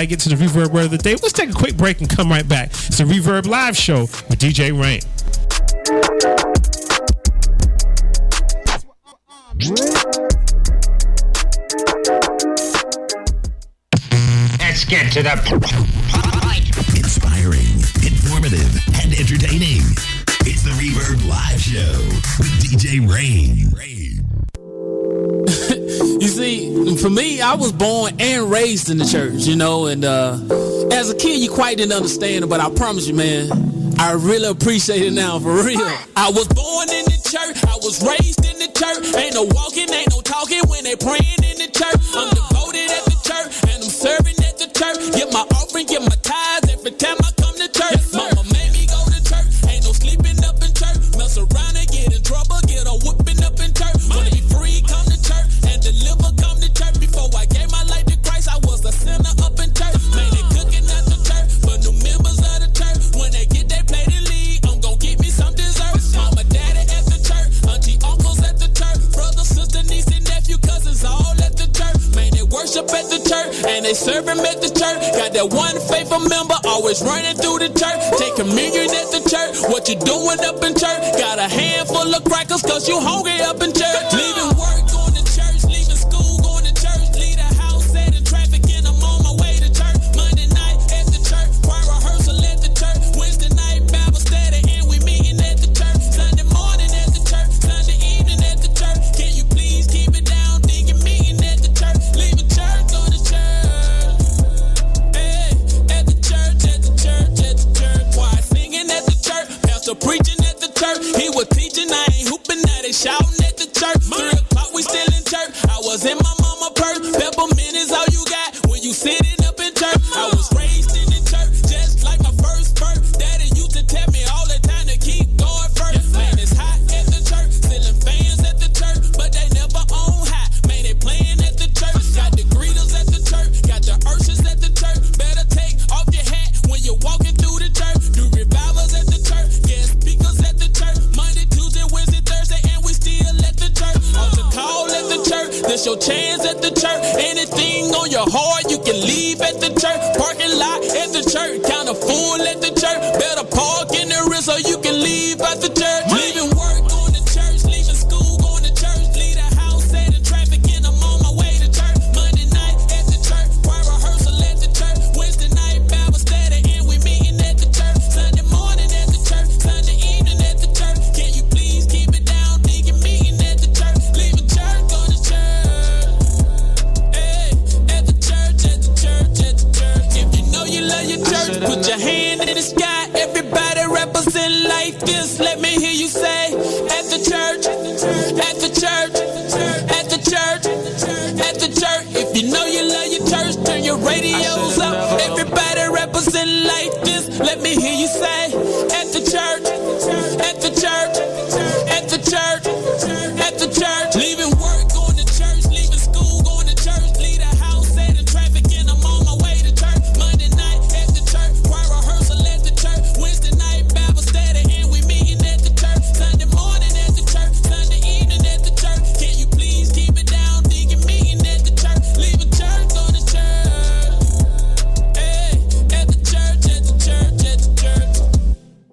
got to get to the Reverb word of the day. Let's take a quick break and come right back. It's the Reverb Live Show with DJ Rain. Let's get to the point. Inspiring, informative, and entertaining. It's the Reverb Live Show with DJ Rain. You see, for me, I was born and raised in the church, you know, and as a kid, you quite didn't understand it, but I promise you, man, I really appreciate it now, for real. I was born in the church, I was raised in the church, ain't no walking, ain't no talking when they praying in the church. I'm devoted at the church, and I'm serving at the church, get my offering, get my tithes every time I come to church. Mama made me go to church, ain't no sleeping up in church, mess around and get in trouble, get a whooping up in church. Wanna be free, come to church, and deliver, come to church. Before I gave my life to Christ, I was a sinner up in church. Man, they cooking at the church for new members of the church. When they get their plate and leave, I'm gon' get me some dessert. Mama, daddy at the church, auntie, uncles at the church, brother, sister, niece, and nephew, cousins all at the church. Man, they worship at the church, and they serve him at the church. Got that one faithful member always running through the church. Take communion at the church, what you doing up in church? Got a handful of crackers, cause you hungry up in church. Leaving work, going to church, leaving school, going to church, leave the house, set in traffic, and I'm on my way to church. Monday night at the church, choir rehearsal at the church, Wednesday night Bible study, and we meeting at the church. Sunday morning at the church, Sunday evening at the church. Can you please keep it down? Thinking meeting at the church, leaving church, go to church. Hey, at the church, at the church, at the church. Choir singing at the church, pastor preaching at the church. He was teaching, I ain't hooping, now they shouting at the church. 3 o'clock, we still in church. I was in my mama purse. Peppermint is all you got when you sitting up in church. I was raised in the church, just like my first birth. Daddy used to tell me all the time to keep going first. Man, it's hot at the church, ceiling fans at the church, but they never on high. Man, they playing at the church. Got the greeters at the church, got the ushers at the church. Better take off your hat when you're walking through the church. Do revivals at the church, guest speakers at the church. Monday, Tuesday, Wednesday, Thursday, and we still at the church. Altar call at the church, this your chance at the church. Anything on your heart, you can leave at the church. Parking lot at the church, kinda full at the church. Better park in the rear so you can leave at the church. Leaving work, going to church, leaving school, going to church. Leave the house, set in traffic, and I'm on my way to church. Monday night at the church, choir rehearsal at the church. Wednesday night Bible study, and we meeting at the church. Sunday morning at the church, Sunday evening at the church. Can you please keep it down? Thinking meeting at the church, leaving church, go to church. Hey, at the church, at the church, at the church. If you know you love your church, put your hand in the sky. Everybody represent like this. Let me hear you say, at the church, at the church, at the church, at the church. If you know you love your church, turn your radios up. Everybody represent like this. Let me hear you say, at the church, at the church, at the church, at the church. Leaving work, going to church, leaving school, going to church. Leave the house, set in traffic, and I'm on my way to church. Monday night at the church, choir rehearsal at the church. Wednesday night Bible study, and we meeting at the church. Sunday morning at the church, Sunday evening at the church. Can you please keep it down? Thinking meeting at the church, leaving church, go to church. Hey, at the church, at the church, at the church.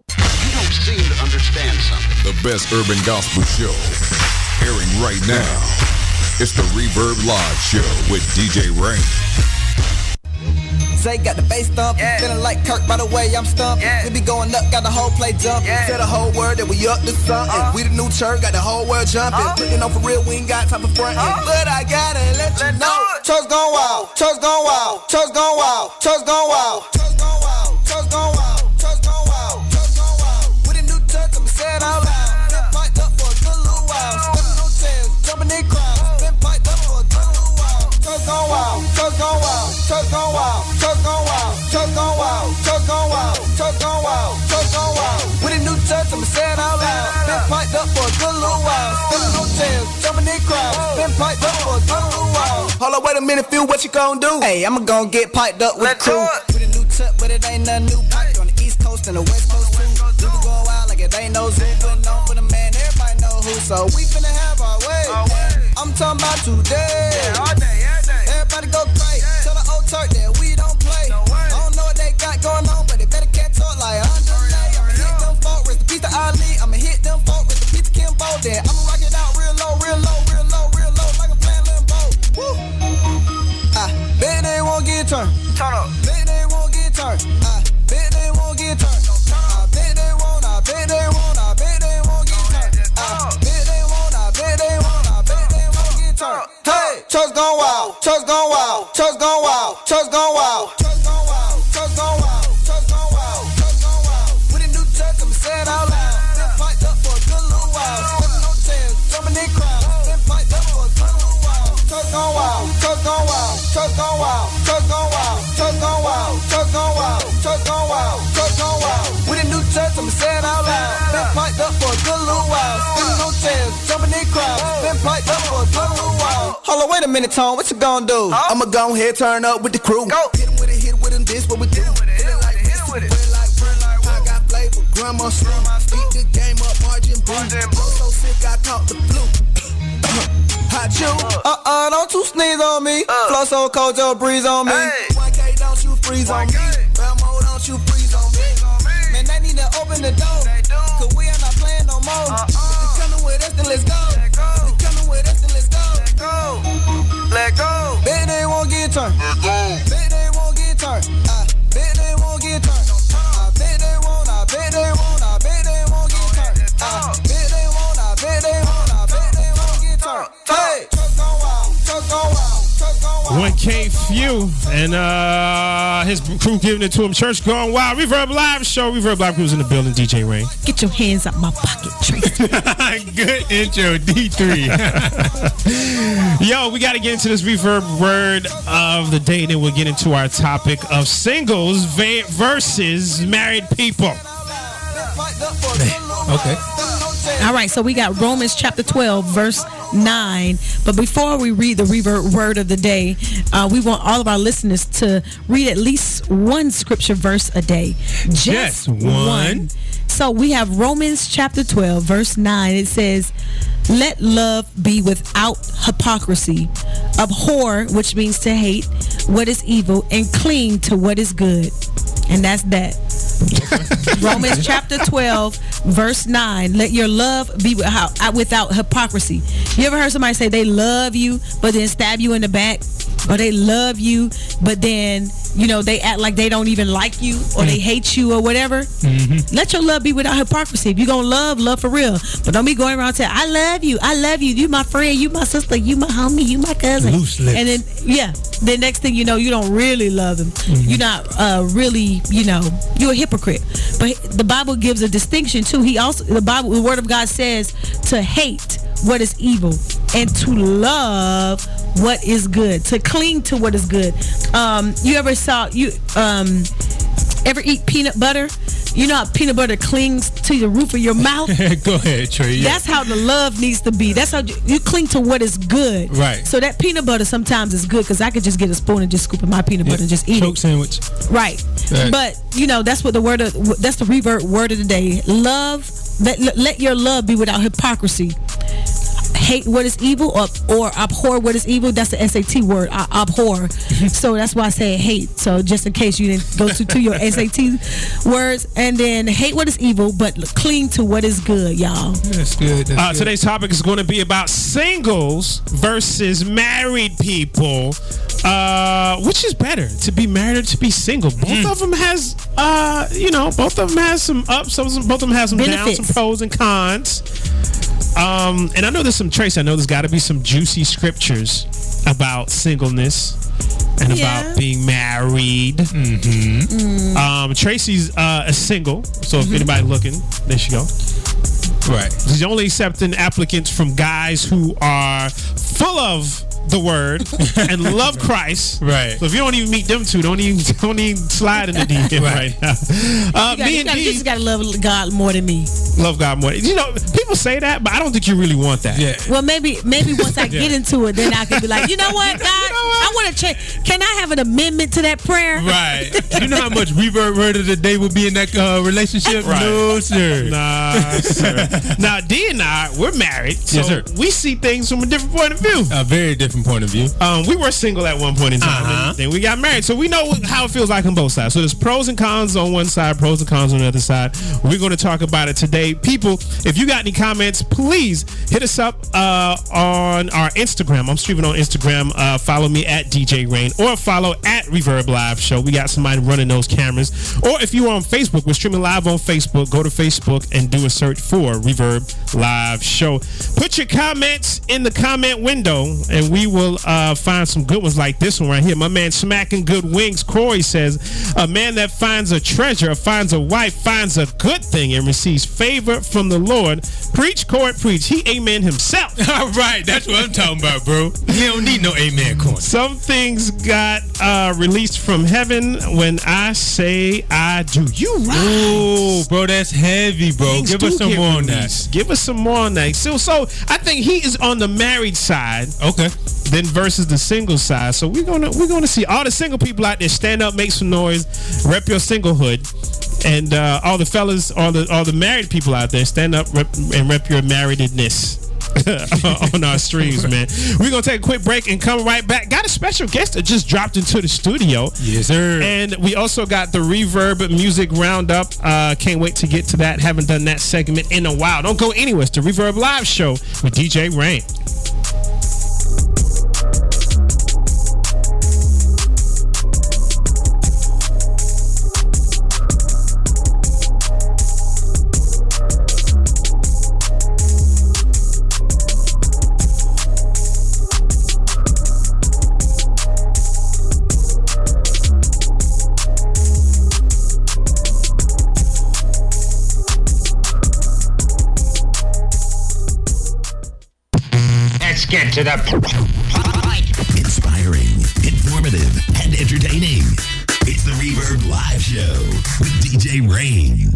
You don't seem to understand something. The best urban gospel show airing right now. It's the Reverb Live Show with DJ Rain. Zay got the bass thump, feeling like Kirk by the way I'm stumped. We be going up, got the whole play jumping. Tell the whole world that we up to something. We the new church, got the whole world jumping. Looking on for real, we ain't got time for frontin'. But I gotta let you know, church gon' wild, church gon' wild, church gon' wild, church gon' wild, church gon' wild, church gon' wild, church gon' wild, church gon' wild. With a new church, I'ma say it out loud. Been piped up for a good little while. Stepping on chairs, jumping in crowds. Been piped up for a good little while. Church gon' wild, church gon' wild, church gon' wild, church gon' wild, church gon' wild, church gon' wild, church gon' wild, church gon' wild. With a new church, I'ma say it out loud. Been piped up for a good little while. Stepping on chairs, jumping in crowds. Been piped up for a good little while. Hold on, wait a minute, Phil, what you gon' do? Hey, I'ma gon' get piped up with the crew. With a new tuck, but it ain't nothing new. Piped on the East Coast and the West Coast too. We be going wild like it ain't no zoo. Putting on for the man, everybody know who. So we finna have our way. I'm talking about today. All day, every day. Everybody go crazy. Tell the old Turk that we don't play. turned. Turn up. Bet they won't get turned. I bet they won't get turned. I bet they won't. I bet they won't. I bet they won't get turned. I bet they won't. I bet they won't. I bet they won't get turned. Hey, church gone wild. Church gone wild. Church gone wild. Church gone wild. Church gone wild. Church gone wild. Church gone wild. Church gone wild. With a new church, I'm saying out loud. Been piped up for a good little while. Stepping on chairs, jumping in crowds. Been piped up for a good little while. Church gone wild. Church gone wild. Church gone wild. Church gone wild. Church gone wild. Church gone wild. Church gone wild. Church gone wild. With a new church, I'm saying out loud. Been piped up for a good little while. Stepping on chairs, jumping in crowds. Been piped up for a good little while. Hold on, wait a minute, Tone. What you gonna do? I'ma go ahead, turn up with the crew. Go. Hit him with it, hit with him. This what we do. Hit it like this, hit it like I got flavor, grandma slow. Beat the game up, margin boom. Bro so sick, I caught the flu. Hot you. Don't you sneeze on me. Flow so cold, your breeze on me. 1K, don't you freeze on me. Belmo, don't you freeze on me. Man, they need to open the door. Cause we are not playing no more. If you coming with us, then let's go. If you coming with us, then let's go. Let go. Bet they won't get turned. Bet they won't get turned. I bet they won't get turned. I bet they won't. I bet they won't. I bet they won't get turned. I bet they won't. I bet they won't. I bet they won't get turned. Hey, church gone wild. Church gone wild. Church gone wild. 1K Few and his crew giving it to him. Church Gone Wild. Reverb Live show. Reverb Live Crew's in the building. DJ Rain. Get your hands out my pocket, Tracy. Good intro, D3. Yo, we got to get into this Reverb word of the day, then we'll get into our topic of singles versus married people. Okay. All right, so we got Romans chapter 12, verse 9. But before we read the Reverb word of the day, we want all of our listeners to read at least one scripture verse a day. Just one. So we have Romans chapter 12, verse 9. It says, let love be without hypocrisy. Abhor, which means to hate, what is evil, and cling to what is good. And that's that. Romans chapter 12, verse 9. Let your love be without hypocrisy. You ever heard somebody say they love you, but then stab you in the back? Or they love you, but then, they act like they don't even like you, or they hate you, or whatever. Mm-hmm. Let your love be without hypocrisy. If you're going to love for real. But don't be going around saying, I love you, you my friend, you my sister, you my homie, you my cousin. Loose lips. And then, the next thing you know, you don't really love them. Mm-hmm. You're not really, you're a hypocrite. But the Bible gives a distinction, too. The Word of God says to hate what is evil and to love what is good, to cling to what is good. You ever eat peanut butter? You know how peanut butter clings to the roof of your mouth? Go ahead, Trey. Yeah. That's how the love needs to be. That's how you cling to what is good. Right. So that peanut butter sometimes is good because I could just get a spoon and just scoop in my peanut butter and just eat Choke it. sandwich. Right. But, that's what that's the Reverb word of the day. Love, let your love be without hypocrisy. Hate what is evil or abhor what is evil. That's the SAT word, abhor. So that's why I say hate. So just in case you didn't go to your SAT words. And then hate what is evil, but cling to what is good, y'all. That's good. Today's topic is going to be about singles versus married people. Which is better, to be married or to be single? Both of them has, both of them has some ups, both of them has some benefits, downs, some pros and cons. And I know there's some trace. I know there's got to be some juicy scriptures about singleness and about being married. Mm-hmm. Tracy's a single, so if anybody looking, there she go. Right. He's only accepting applicants from guys who are full of the word and love Christ. Right. So if you don't even meet them two, don't even slide in the DM right now. You just gotta love God more than me. Love God more. People say that, but I don't think you really want that. Yeah. Well, maybe once I get into it, then I can be like, you know what, God, I want to change. Can I have an amendment to that prayer? Right. You know how much Reverb word of the day will be in that relationship? Right. No, sir. Nah, sir. Now, D and I, we're married, so yes, sir. We see things from a different point of view. A very different point of view. We were single at one point in time, and then we got married, so we know how it feels like on both sides. So there's pros and cons on one side, pros and cons on the other side. We're going to talk about it today. People, if you got any comments, please hit us up on our Instagram. I'm streaming on Instagram. Follow me at DJ Rain or follow at Reverb Live Show. We got somebody running those cameras. Or if you're on Facebook, we're streaming live on Facebook. Go to Facebook and do a search for Reverb Live Show. Put your comments in the comment window, and we will find some good ones like this one right here. My man Smacking Good Wings, Corey, says, a man that finds a treasure, finds a wife, finds a good thing, and receives favor from the Lord. Preach, Corey, preach. He amen himself. All right, that's what I'm talking about, bro. You don't need no amen, Corey. Some things got released from heaven when I say I do. You right. Oh, bro, that's heavy, bro. Things Give us some more on that. Give us some more on that. So I think he is on the married side. Okay. Then versus the single side. So we're gonna see all the single people out there stand up, make some noise, rep your singlehood, and all the fellas, all the married people out there stand up and rep your marriedness. On our streams, man. We're gonna take a quick break and come right back. Got a special guest that just dropped into the studio. Yes, sir. And we also got the Reverb Music Roundup. Can't wait to get to that. Haven't done that segment in a while. Don't go anywhere. It's the Reverb Live Show with DJ Rain. Get to the inspiring, informative, and entertaining. It's the Reverb Live Show with DJ Rain.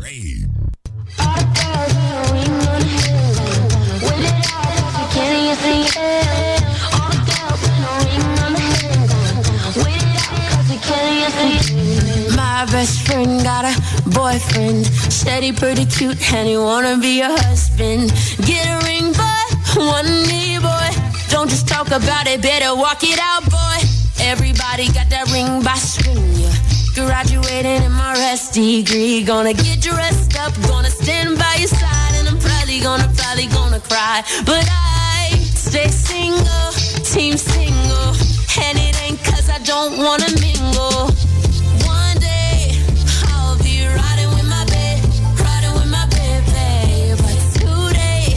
My best friend got a boyfriend, said he pretty cute and he wanna be a husband. Get a ring, boy, one knee, boy. Don't just talk about it, better walk it out, boy. Everybody got that ring by spring, yeah. Graduating in my rest degree. Gonna get dressed up, gonna stand by your side. And I'm probably gonna cry. But I stay single, team single. And it ain't cause I don't wanna mingle. One day, I'll be riding with my baby. But today,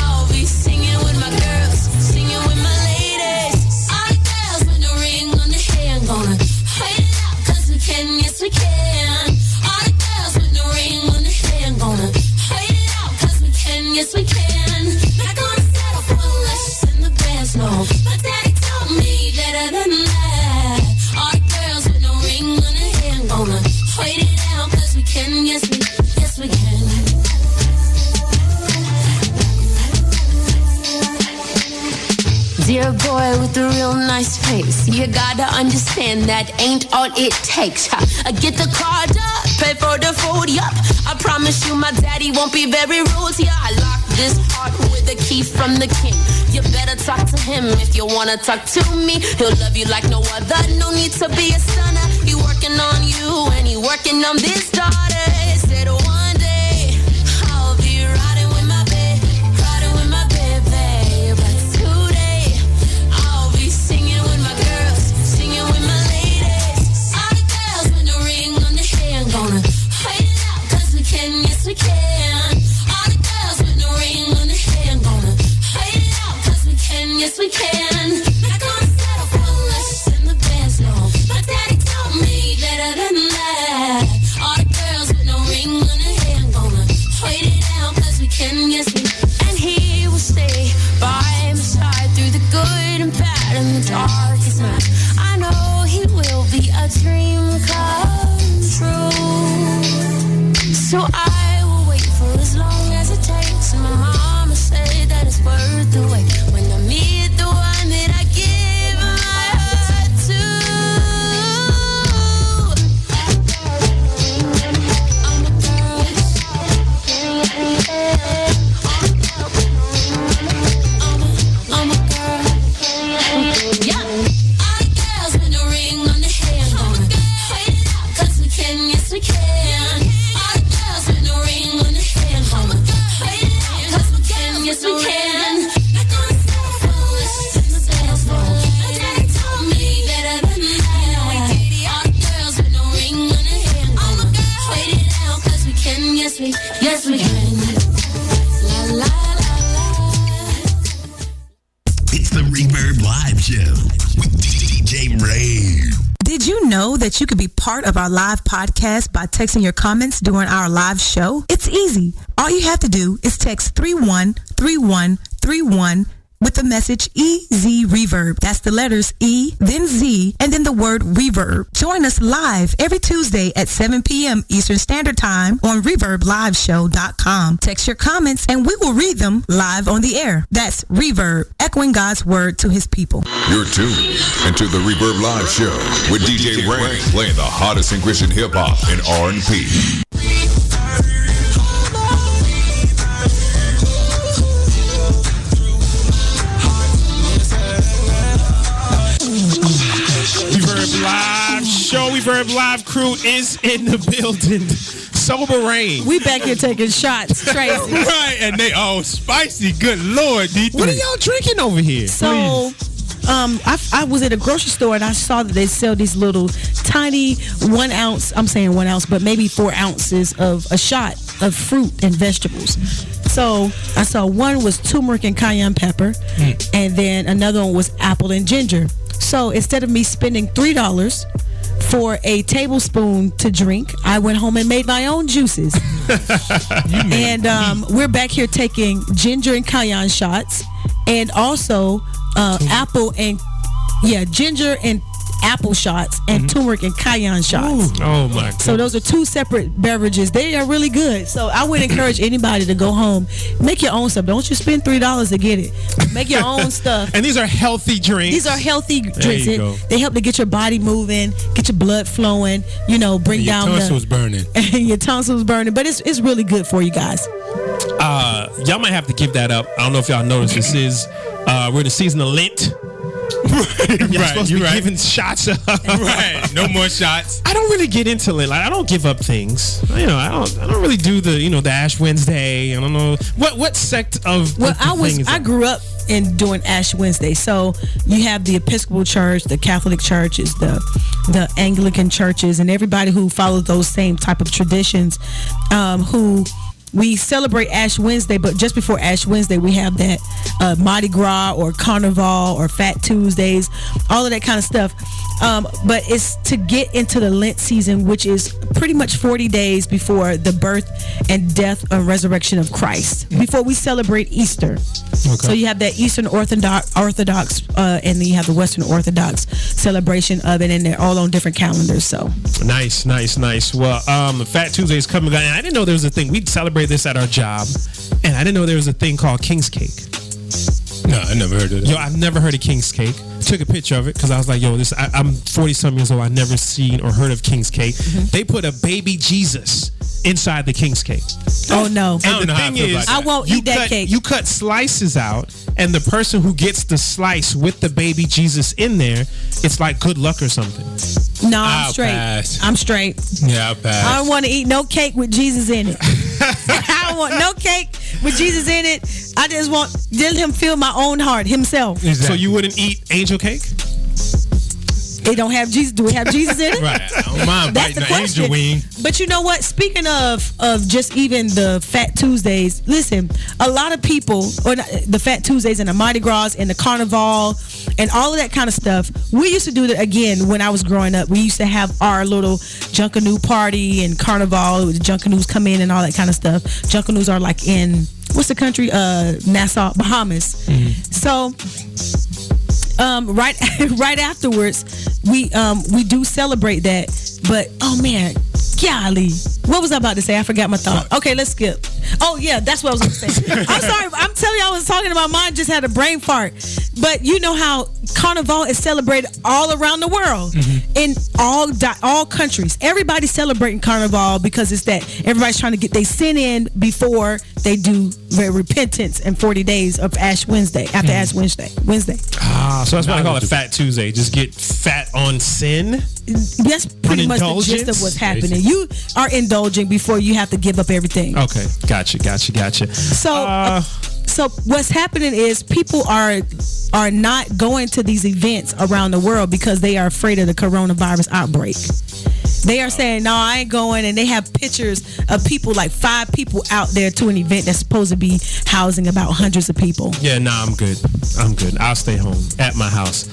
I'll be singing with my girls, singing with my ladies. All the girls with the ring on the hand, gonna wait it out, cause we can, yes we can. All the girls with the ring on the hand, gonna wait it out, cause we can, yes we can. Not gonna settle for less than the best, no. My daddy told me better than that. All the girls with no ring on the hand, gonna wait it out, cause we can, yes we can. Dear boy with a real nice face, you gotta understand that ain't all it takes. I get the card up, pay for the food, yup. I promise you my daddy won't be very rude. Yeah, I lock this heart with a key from the king. You better talk to him if you wanna talk to me. He'll love you like no other, no need to be a stunner. He working on you and he working on this daughter. He said one day I'll be riding with my baby, but today I'll be singing with my girls, singing with my ladies. All the girls with the ring on the hand, gonna wait it out, cause we can, yes we can. All the girls with the ring on the hand, gonna wait it out, cause we can, yes we can. Not gonna settle for less than the best, no. My daddy told me better than that. All the girls with no ring on the hand, gonna wait it out, cause we can, yes we can. And he will stay by my side through the good and bad and the darkest night. I know he will be a dream come true. So I will wait for as long as it takes. And my mama said that it's worth the wait when I meet the one that I give my heart to. I'm a girl. I'm a girl. Yeah. All the girls with the ring on the hand, gonna wait it out, cause we can, yes we can. All the girls with the ring on the hand, gonna wait it out, cause we can, yes we can. Not gonna settle for less than the best, no. My daddy told me know that you could be part of our live podcast by texting your comments during our live show? It's easy. All you have to do is text 313131 with the message EZ Reverb. That's the letters E, then Z, and then the word Reverb. Join us live every Tuesday at 7 p.m. Eastern Standard Time on ReverbLiveShow.com. Text your comments and we will read them live on the air. That's Reverb, echoing God's word to his people. You're tuned into the Reverb Live Show with DJ Rain, playing the hottest in Christian hip-hop and R&B. Reverb Live Show, Reverb Live crew is in the building. Sober Rain. We back here taking shots, Tracy. Right, and they all spicy. Good Lord, D3. What are y'all drinking over here? So, I was at a grocery store and I saw that they sell these little tiny 1 ounce, I'm saying 1 ounce, but maybe 4 ounces of a shot of fruit and vegetables. So I saw one was turmeric and cayenne pepper, and then another one was apple and ginger. So instead of me spending $3 for a tablespoon to drink, I went home and made my own juices. And we're back here taking ginger and cayenne shots, and also apple and ginger and apple shots and turmeric and cayenne shots. Oh my God. So those are 2 separate beverages. They are really good. So I would encourage anybody to go home, make your own stuff. Don't you spend $3 to get it. Make your own stuff. And these are healthy drinks. These are healthy drinks. you go. They help to get your body moving, get your blood flowing, bring down Your tonsils burning. your tonsils burning. But it's really good for you guys. Y'all might have to give that up. I don't know if y'all noticed. This is we're in the season of Lent. You're supposed to be giving shots up. Right. No more shots. I don't really get into Lent. Like, I don't give up things. I don't really do the the Ash Wednesday. I don't know what sect of. Well, thing is I that? grew up in doing Ash Wednesday. So you have the Episcopal Church, the Catholic churches, the Anglican churches, and everybody who follows those same type of traditions, who we celebrate Ash Wednesday, but just before Ash Wednesday, we have that Mardi Gras or Carnival or Fat Tuesdays, all of that kind of stuff. But it's to get into the Lent season, which is pretty much 40 days before the birth and death and resurrection of Christ, before we celebrate Easter. Okay. So you have that Eastern Orthodox, and then you have the Western Orthodox celebration of it, and they're all on different calendars. So nice. Well, Fat Tuesday is coming, and I didn't know there was a thing. We'd celebrate this at our job, and I didn't know there was a thing called King's Cake. No, I never heard of it. Yo, I've never heard of King's Cake. Took a picture of it because I was like, yo, I'm 40-some years old. I've never seen or heard of King's Cake. Mm-hmm. They put a baby Jesus inside the King's Cake. Oh, no. And the thing is, I won't eat that cake. You cut slices out, and the person who gets the slice with the baby Jesus in there, it's like good luck or something. No, I'm straight. Pass. I'm straight. Yeah, I'll pass. I don't want to eat no cake with Jesus in it. I don't want no cake with Jesus in it. I just want let him fill my own heart himself. Exactly. So you wouldn't eat angel cake? It don't have Jesus. Do it have Jesus in it? Right. I don't mind biting the angel wing. But you know what? Speaking of just even the Fat Tuesdays, listen, a lot of people, or the Fat Tuesdays and the Mardi Gras and the Carnival and all of that kind of stuff, we used to do that again when I was growing up. We used to have our little Junkanoo party and Carnival. The Junkanoos come in and all that kind of stuff. Junkanoos are like in, what's the country? Nassau, Bahamas. Mm-hmm. So right afterwards, we do celebrate that. But oh man, golly, what was I about to say? I forgot my thought. Okay, let's skip. Oh yeah, that's what I was going to say. I'm sorry. I'm telling you, I was talking about mine. Just had a brain fart. But you know how Carnival is celebrated all around the world, in all countries. Everybody's celebrating Carnival because it's that everybody's trying to get their sin in before they do their repentance in 40 days of Ash Wednesday, after Ash Wednesday. So that's why I call it Fat Tuesday. Just get fat on sin. That's pretty much the gist of what's happening. You are indulging before you have to give up everything. Okay, gotcha. So what's happening is people are not going to these events around the world because they are afraid of the coronavirus outbreak. They are saying, no, I ain't going, and they have pictures of people, like 5 people out there to an event that's supposed to be housing about hundreds of people. Yeah, nah, I'm good. I'll stay home at my house.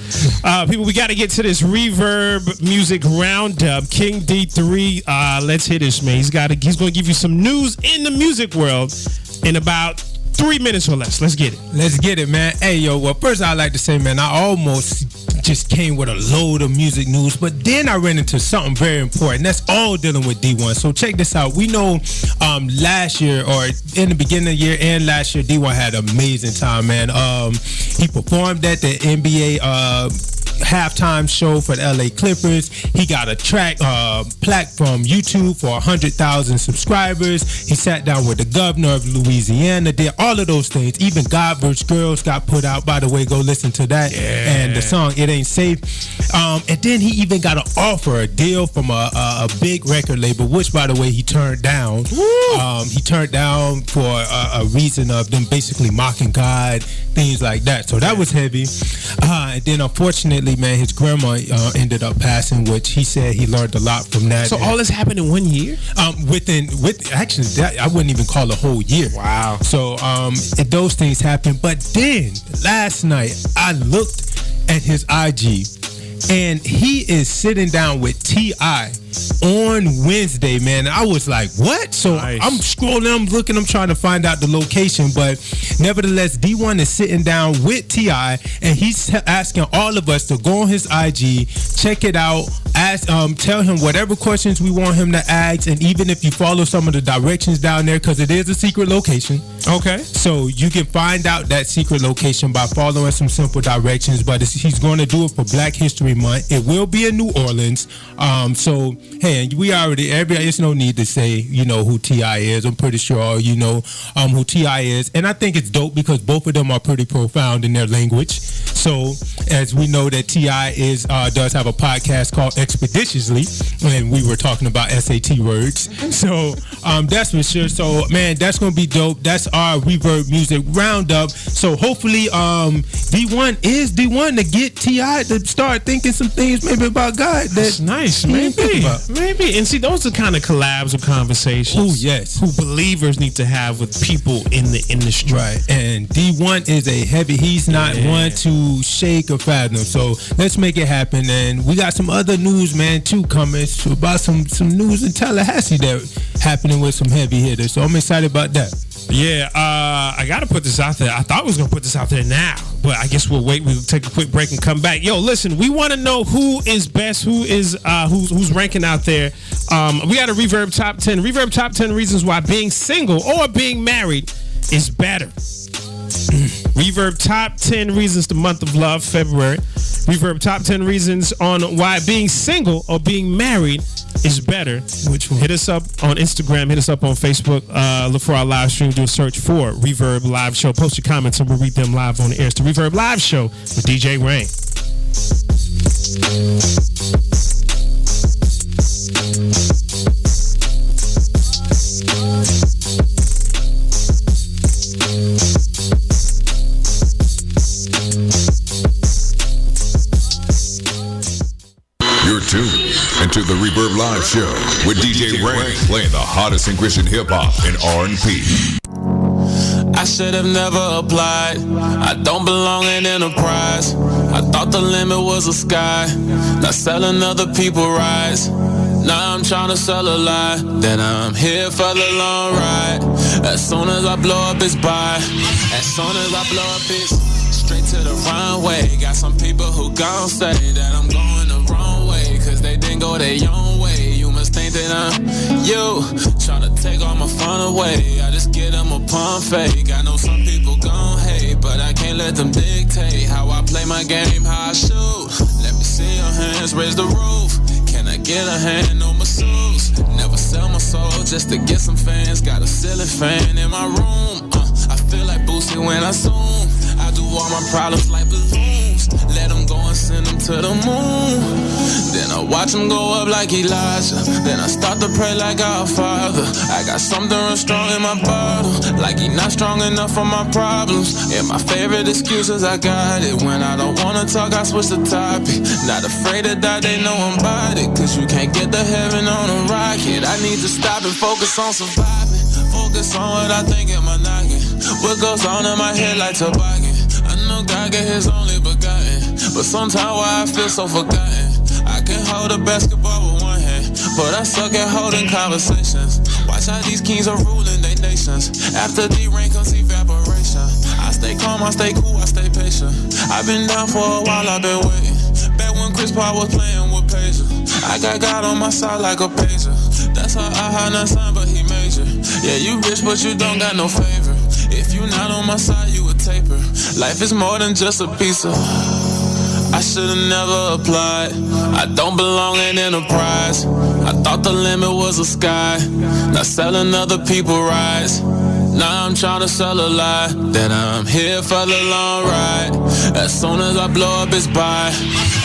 People, we got to get to this Reverb Music Roundup. King D3, let's hit this, man. He's going to give you some news in the music world in about 3 minutes or less. Let's get it. Let's get it, man. Hey, yo, well, first I'd like to say, man, I almost just came with a load of music news, but then I ran into something very important. That's all dealing with D1. So check this out. We know last year, or in the beginning of the year and last year, D1 had an amazing time, man. He performed at the NBA halftime show for the LA Clippers. He got a plaque from YouTube for 100,000 subscribers. He sat down with the governor of Louisiana, did all of those things. Even God vs. Girls got put out. By the way, go listen to that. Yeah. And the song It Ain't Safe. And then he even got an offer, a deal from a big record label, which, by the way, he turned down. He turned down for a reason of them basically mocking God, things like that. So that was heavy. And then, unfortunately, man, his grandma ended up passing, which he said he learned a lot from that. So all this happened in 1 year? Actually, that, I wouldn't even call a whole year. Wow. So those things happened. But then last night I looked at his IG, and he is sitting down with T.I. on Wednesday, man. I was like, what? So nice. I'm scrolling, I'm looking, I'm trying to find out the location, but nevertheless, D1 is sitting down with T.I. and he's asking all of us to go on his IG, check it out, tell him whatever questions we want him to ask, and even if you follow some of the directions down there, because it is a secret location. Okay. So you can find out that secret location by following some simple directions, but he's going to do it for Black History Month. It will be in New Orleans. So hey, there's no need to say, you know, who T.I. is. I'm pretty sure you know who T.I. is. And I think it's dope because both of them are pretty profound in their language. So as we know that T.I. does have a podcast called Expeditiously, and we were talking about SAT words. So that's for sure. So man, that's going to be dope. That's our Reverb Music Roundup. So hopefully D1 is D1 to get T.I. to start thinking some things maybe about God. That's nice, maybe. And see, those are the kind of collabs or conversations. Oh yes, who believers need to have with people in the industry. Right. And D1 is a heavy. He's not one to shake or fathom. So let's make it happen. And we got some other news, man, too, coming about some news in Tallahassee that happening with some heavy hitters. So I'm excited about that. Yeah, I gotta put this out there. I thought I was gonna put this out there now, but I guess we'll wait. We'll take a quick break and come back. Yo, listen, we want to know who is best, who's ranking out there. We got a Reverb Top 10. Reverb Top 10 reasons why being single or being married is better. Reverb Top 10 reasons, the month of love, February. Reverb Top 10 reasons on why being single or being married is better. Which one? Hit us up on Instagram. Hit us up on Facebook. Look for our live stream. Do a search for Reverb Live Show. Post your comments and we'll read them live on the air. It's the Reverb Live Show with DJ Rain. You're tuned into the Reverb Live Show with DJ Rain, playing the hottest in Christian hip-hop and R&B. I should have never applied. I don't belong in enterprise. I thought the limit was the sky. Not selling other people rides. Now I'm trying to sell a lie. Then I'm here for the long ride. As soon as I blow up, it's by. As soon as I blow up, it's straight to the runway. Got some people who gon' say that I'm going the wrong way, cause they didn't go their own way. You must think that I'm you, tryna take all my fun away. I just get them a pump fake. I know some people gon' hate, but I can't let them dictate how I play my game, how I shoot. Let me see your hands, raise the roof. Can I get a hand on my shoes? Never sell my soul just to get some fans. Got a ceiling fan in my room. I feel like Boosie when I zoom. I do all my problems like balloons. Let them go and send them to the moon. Then I watch him go up like Elijah. Then I start to pray like our Father. I got something real strong in my bottle, like he not strong enough for my problems. And my favorite excuses, I got it. When I don't wanna talk, I switch the topic. Not afraid to die, they know I'm about it. Cause you can't get to heaven on a rocket. I need to stop and focus on surviving. Focus on what I think in my noggin. What goes on in my head like toboggan. I know God get his only begotten, but sometimes why I feel so forgotten. I can hold a basketball with one hand, but I suck at holding conversations. Watch how these kings are ruling their nations. After the rain comes evaporation. I stay calm, I stay cool, I stay patient. I've been down for a while, I've been waiting. Back when Chris Paul was playing with Pager, I got God on my side like a pager. That's how I had not signed, but he major. Yeah, you rich, but you don't got no favor. If you not on my side, you a taper. Life is more than just a pizza. I should've never applied. I don't belong in enterprise. I thought the limit was the sky. Not selling other people rides. Now I'm trying to sell a lie. Then I'm here for the long ride. As soon as I blow up, it's by.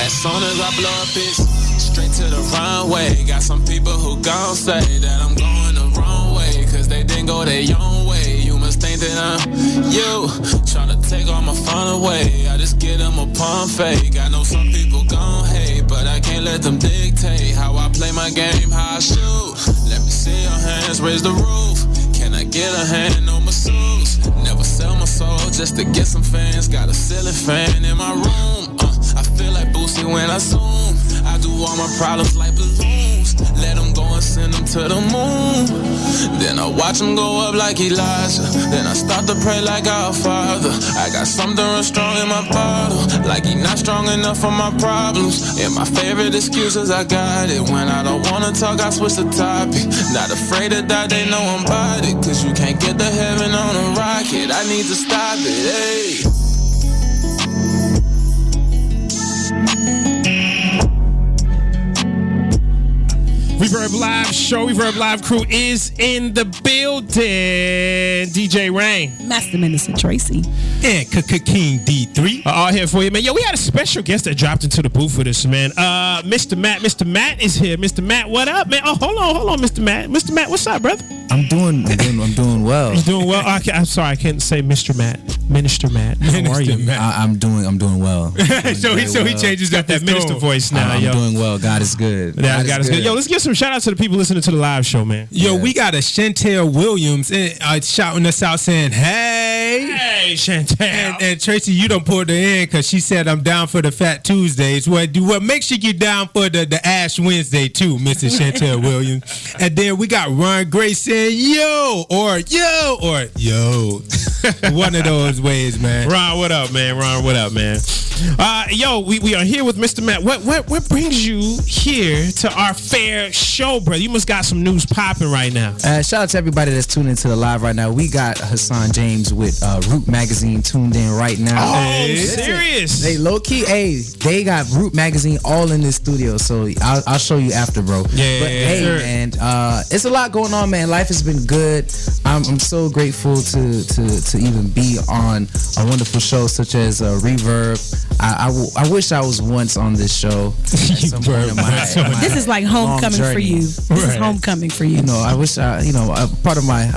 As soon as I blow up, it's straight to the runway. Got some people who gon' say that I'm going the wrong way, cause they didn't go their own way. You must think that I'm you, tryna take all my fun away. I just get them a pump fake. I know some people gon' hate, but I can't let them dictate how I play my game, how I shoot. Let me see your hands, raise the roof. Can I get a hand on my shoes? Never sell my soul just to get some fans. Got a ceiling fan in my room. I feel like Boosie when I zoom. I do all my problems like balloons. Let them go and send them to the moon. Then I watch them go up like Elijah. Then I start to pray like our Father. I got something real strong in my bottle, like he not strong enough for my problems. And my favorite excuses, I got it. When I don't wanna talk, I switch the topic. Not afraid to die, they know I'm about it. Cause you can't get to heaven on a rocket. I need to stop it, hey. Reverb Live show, Reverb Live crew is in the building. DJ Rain, Master Minister Tracy, and King D3 are all here for you, man. Yo, we had a special guest that dropped into the booth with us, man. Mr. Matt. Mr. Matt is here. Mr. Matt, what up, man? Oh, hold on, Mr. Matt. Mr. Matt, what's up, brother? I'm doing well. You're doing well. I'm sorry, I can't say Mr. Matt. Minister Matt. How are you? I'm doing well. So he changes got that minister voice now. I'm doing well. God is good. God is good. Yo, let's give some shout outs to the people listening to the live show, man. Yo, we got a Chantel Williams shouting us out saying, hey, Chantel. And Tracy, you done pulled her in because she said I'm down for the Fat Tuesdays. Well, make sure you're down for the Ash Wednesday too, Mrs. Chantel Williams. And then we got Ron Gray saying yo or yo. One of those ways, man. Ron, what up, man? Yo, we are here with Mr. Matt. What brings you here to our fair show, brother? You must got some news popping right now. Shout out to everybody that's tuned into the live right now. We got Hassan James with Root Magazine tuned in right now. Oh, serious? They low key, they got Root Magazine all in this studio, so I'll show you after, bro. Yeah, but hey, sure. Man, it's a lot going on, man. Life has been good. I'm so grateful to even be on a wonderful show such as Reverb. I wish I was once on this show. This is like homecoming for you. This is homecoming for you. You know, I wish I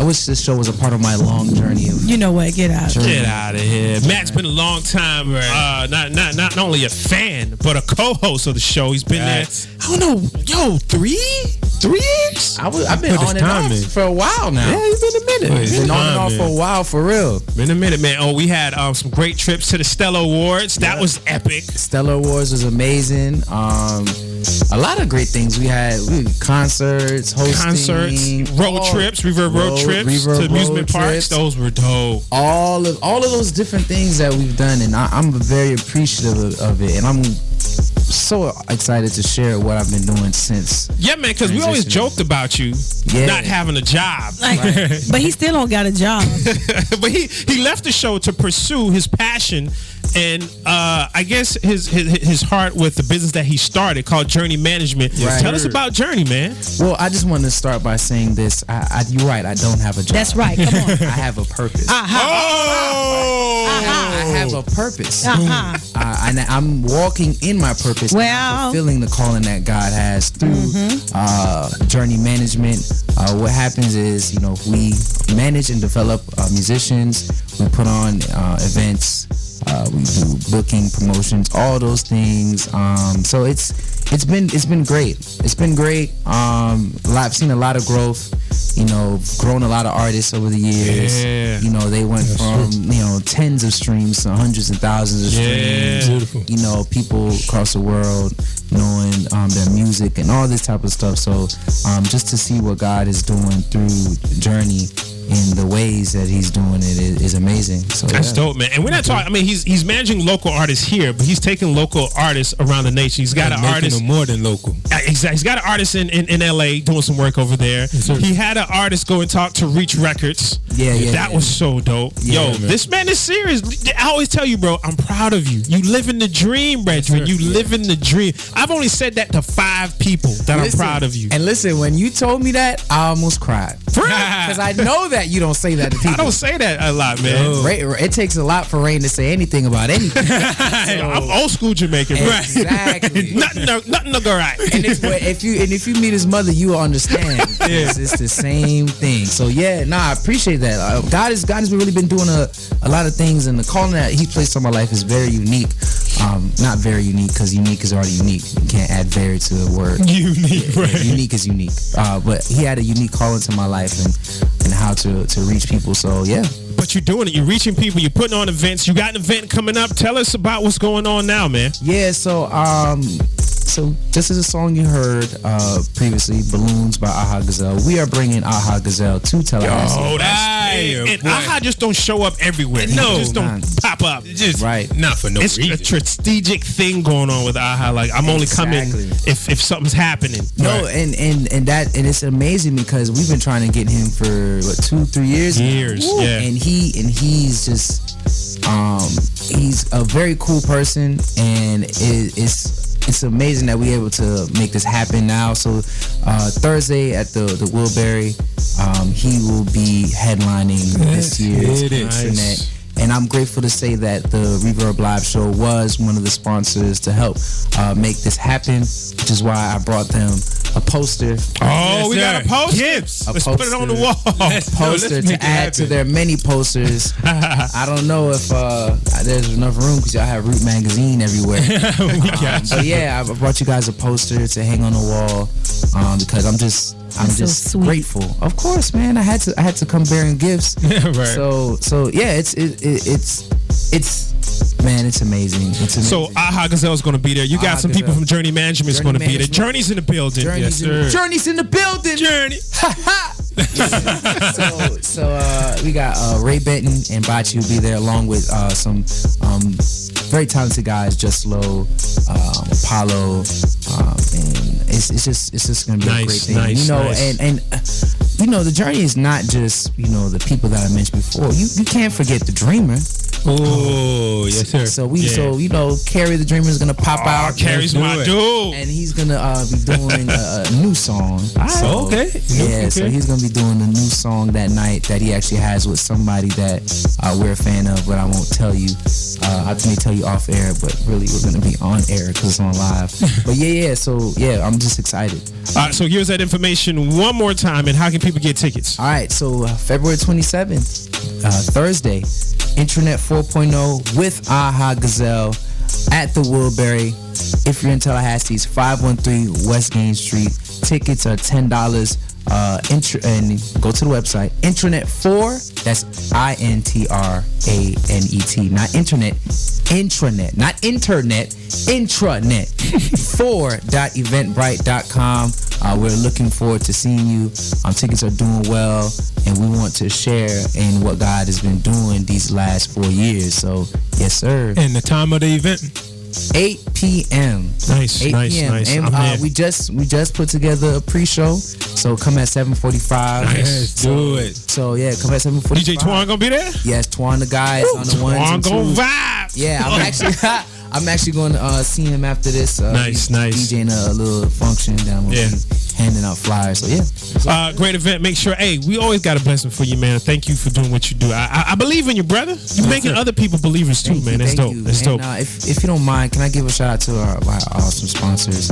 wish this show was a part of my long journey. You know what? Get out. Get out of here. Matt's been a long time, not only a fan, but a co-host of the show. He's been there, I don't know, 3 years? I've been on and off for a while now. Yeah, it's been a minute. Been on and off for a while, for real. Been a minute, man. Oh, we had some great trips to the Stellar Awards. That was epic. Stellar Awards was amazing. A lot of great things. We had concerts, hosting, road trips, Reverb road trips to amusement parks. Those were dope. All of those different things that we've done, and I'm very appreciative of it, and I'm so excited to share what I've been doing since. Yeah, man, because we always joked about you not having a job. But he still don't got a job. But he left the show to pursue his passion and I guess his heart with the business that he started called Journey Management. Right. Tell us about Journey, man. Well, I just want to start by saying this. You're right. I don't have a job. That's right. Come on. I have a purpose. I have a purpose. Uh-huh. And I'm walking in my purpose. Well. I'm fulfilling the calling that God has through Journey Management. What happens is, we manage and develop musicians. We put on events. We do booking, promotions, all those things. So it's been great. It's been great. I've seen a lot of growth. Grown a lot of artists over the years. Yeah. They went from tens of streams to hundreds and thousands of streams. Beautiful. People across the world knowing their music and all this type of stuff. So just to see what God is doing through Journey in the ways that he's doing it is amazing. So that's dope, man. And we're not talking. I mean, he's managing local artists here, but he's taking local artists around the nation. He's got an artist them more than local. Exactly. He's got an artist in LA doing some work over there. He had an artist go and talk to Reach Records. That was so dope. Yeah, man. This man is serious. I always tell you, bro, I'm proud of you. You live in the dream, brethren. You live in the dream. I've only said that to 5 people that I'm proud of you. And listen, when you told me that, I almost cried. Because I know that you don't say that to people. I don't say that a lot, man. It takes a lot for Rain to say anything about anything. I'm old school Jamaican, right? Exactly. nothing to go right. And if you meet his mother, you will understand. It's the same thing. So I appreciate that. God has really been doing a lot of things, and the calling that he placed on my life is very unique. Not very unique, because unique is already unique. You can't add very to the word. Unique, right? Unique is unique. But he had a unique calling to my life and how to reach people. So But you're doing it. You're reaching people. You're putting on events. You got an event coming up. Tell us about what's going on now, man. Yeah. So this is a song you heard previously, Balloons by Aha Gazelle. We are bringing Aha Gazelle to Tallahassee. Oh, and Aha just don't show up everywhere. No, he just don't pop up. Just right. Not for no reason. It's a strategic thing going on with Aha. Like, I'm only coming if something's happening. No, and it's amazing because we've been trying to get him for 2-3 years. Yeah. And he's just he's a very cool person, and it's amazing that we're able to make this happen now. So Thursday at the Wilbury, he will be headlining this year's internet. And I'm grateful to say that the Reverb Live Show was one of the sponsors to help make this happen, which is why I brought them a poster. Oh, we got a poster. Let's put it on the wall. A poster to add to their many posters. I don't know if there's enough room because y'all have Root Magazine everywhere. But I brought you guys a poster to hang on the wall because I'm just grateful. Of course, man. I had to come bearing gifts. Right. So it's amazing. It's amazing. So Aha Gazelle is going to be there. You got some people from Journey Management is going to be there. Journey's in the building. Journey's in the building. Journey. So we got Ray Benton and Bachi will be there, along with some very talented guys, Just Low, Apollo, and it's just gonna be a great thing. And the Journey is not just the people that I mentioned before. You can't forget the Dreamer. Oh, yes, sir. So Carrie the Dreamer is gonna pop out. Carrie's my dude, and he's gonna be doing a new song. So, okay. So he's gonna be doing a new song that night that he actually has with somebody that we're a fan of, but I won't tell you. I may tell you off air, but really we're gonna be on air because it's on live. But So I'm just excited. All right. So here's that information one more time, and how can people get tickets? All right. So February 27th, Thursday, Intranet 4.0 with Aha Gazelle at the Wilbury. If you're in Tallahassee, it's 513 West Gain Street. Tickets are $10. And go to the website intranet4, that's INTRANET, not internet, intranet, not internet, intranet 4.eventbrite.com. We're looking forward to seeing you. Tickets are doing well, and we want to share in what God has been doing these last 4 years. So yes, sir. And the time of the event? 8 p.m. Nice, 8 nice, p.m. nice. And we just put together a pre-show, so come at 7:45. Nice, do it. So come at 7:45. DJ Twan gonna be there? Yes, Twan the guy is on the ones and Twan twos. gonna vibe. Yeah, I'm actually going to see him after this. Nice. DJing a little function down with me. handing out flyers. So yeah, great event. Make sure, hey, we always got a blessing for you, man. Thank you for doing what you do. I believe in you, brother. You're making other people believers too, man. That's dope. That's dope. If you don't mind, can I give a shout out to our awesome sponsors?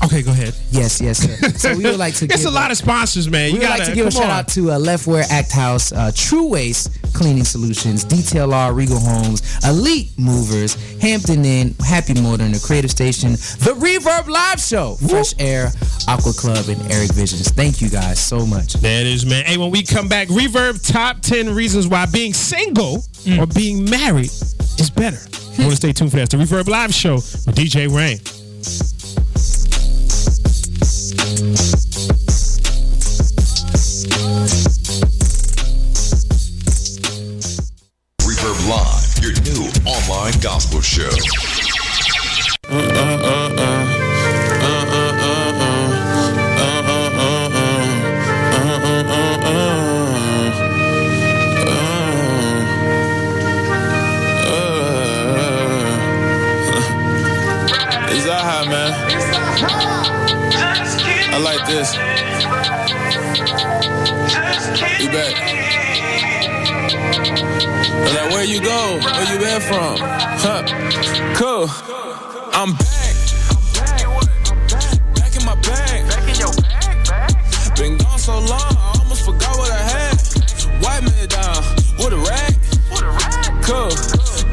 Okay, go ahead. Yes, sir. So we would like to. It's a lot of sponsors, man. We would like to give a shout out to Leftware Act House, True Waste Cleaning Solutions, Detail R, Regal Homes, Elite Movers, Hampton Inn, Happy Modern, The Creative Station, The Reverb Live Show, Fresh Air, Aqua Club, and Eric Visions. Thank you guys so much. That is, man. Hey, when we come back, Reverb top 10 reasons why being single or being married is better. You want to stay tuned for that. The Reverb Live Show with DJ Rain. Reverb Live, your new online gospel show. Is that high, man? I like this. You back? Like, where you go? Where you been from? Huh? Cool. I'm back. Back in my bag. Been gone so long, I almost forgot what I had. Wipe me down with a rag. Cool.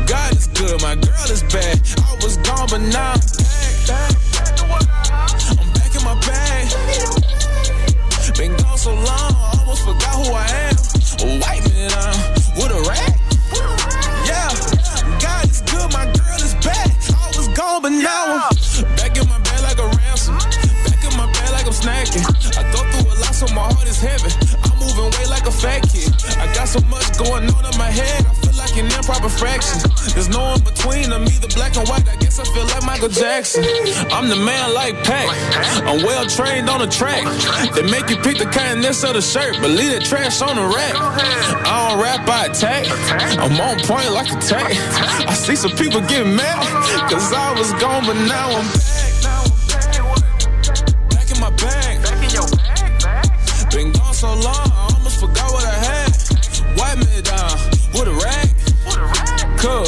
God is good, my girl is bad. I was gone, but now I'm back. I'm back in my bag. Been gone so long, I almost forgot who I am. Wipe me down with a rag. Yeah, God is good, my girl is bad. I was gone, but now I'm back in my bed like a ransom. Back in my bed like I'm snacking. I go through a lot, so my heart is heavy. I'm moving weight like a fat kid. I got so much going on in my head. I feel like an improper fraction. There's no in between. I'm either black and white. I guess I feel like Michael Jackson. I'm the man like Pac. I'm well trained on the track. They make you pick the kindness of the shirt, but leave the trash on the rack. I don't rap, I attack. I'm on point like a tag. I see some people get mad, cause I was gone, but now I'm back. Back in my bag. Been gone so long, I almost forgot what I had. Wipe me down with a rag. Cool.